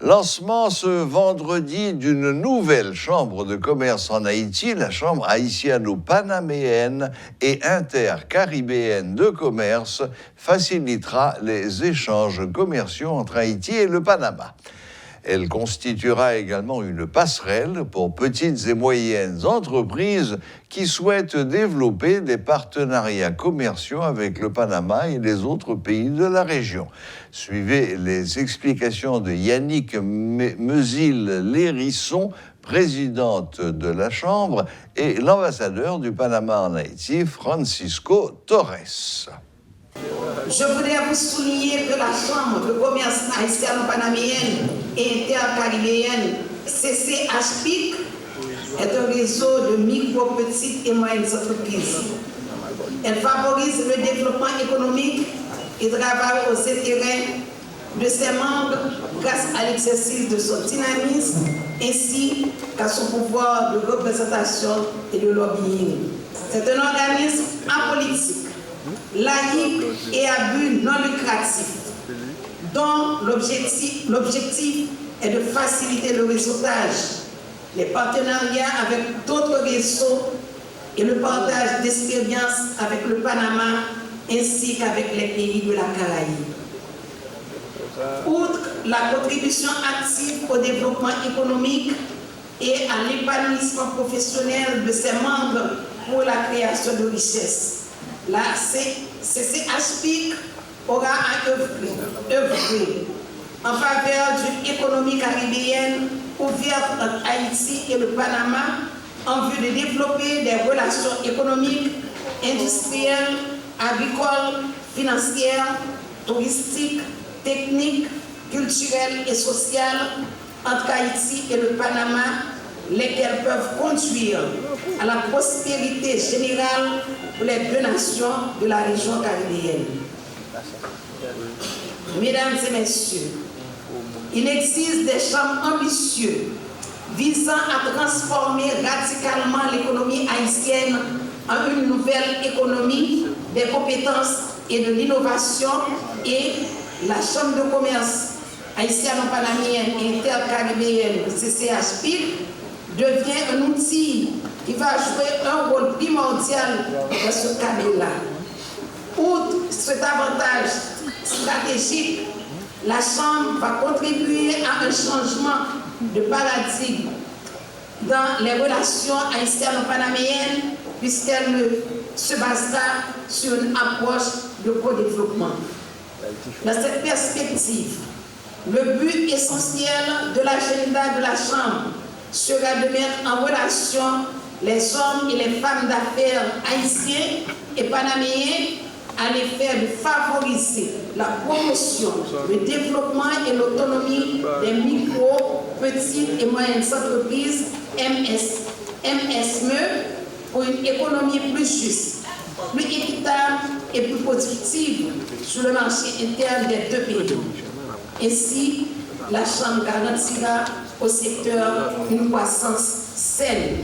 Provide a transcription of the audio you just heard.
Lancement ce vendredi d'une nouvelle chambre de commerce en Haïti, la chambre haïtiano-panaméenne et intercaribéenne de commerce facilitera les échanges commerciaux entre Haïti et le Panama. Elle constituera également une passerelle pour petites et moyennes entreprises qui souhaitent développer des partenariats commerciaux avec le Panama et les autres pays de la région. Suivez les explications de Yannick Mesil-Lérisson, présidente de la Chambre, et l'ambassadeur du Panama en Haïti, Francisco Torres. Je voudrais vous souligner que la Chambre de commerce haïtiano-panaméenne et intercaribéenne, CCHPIC, est un réseau de micro, petites et moyennes entreprises. Elle favorise le développement économique et travaille aux intérêts de ses membres grâce à l'exercice de son dynamisme ainsi qu'à son pouvoir de représentation et de lobbying. C'est un organisme apolitique, laïque et à but non lucratif, dont l'objectif est de faciliter le réseautage, les partenariats avec d'autres réseaux et le partage d'expériences avec le Panama ainsi qu'avec les pays de la Caraïbe. Outre la contribution active au développement économique et à l'épanouissement professionnel de ses membres pour la création de richesses, la CCHPIC aura à œuvrer en faveur d'une économie caribéenne ouverte entre Haïti et le Panama en vue de développer des relations économiques, industrielles, agricoles, financières, touristiques, techniques, culturelles et sociales entre Haïti et le Panama, lesquelles peuvent conduire à la prospérité générale pour les deux nations de la région caribéenne. Mesdames et messieurs, il existe des champs ambitieux visant à transformer radicalement l'économie haïtienne en une nouvelle économie des compétences et de l'innovation, et la Chambre de commerce haïtiano-panaméenne et intercaribéenne, CCHPIC, devient un outil qui va jouer un rôle primordial dans ce cadre-là. Outre cet avantage stratégique, la Chambre va contribuer à un changement de paradigme dans les relations haïtiano-panaméennes puisqu'elle se basera sur une approche de co-développement. Dans cette perspective, le but essentiel de l'agenda de la Chambre sera de mettre en relation les hommes et les femmes d'affaires haïtiens et panaméens à l'effet de favoriser la promotion, le développement et l'autonomie des micro, petites et moyennes entreprises MSME pour une économie plus juste, plus équitable et plus productive sur le marché interne des deux pays. Ainsi, la Chambre garantira au secteur une croissance saine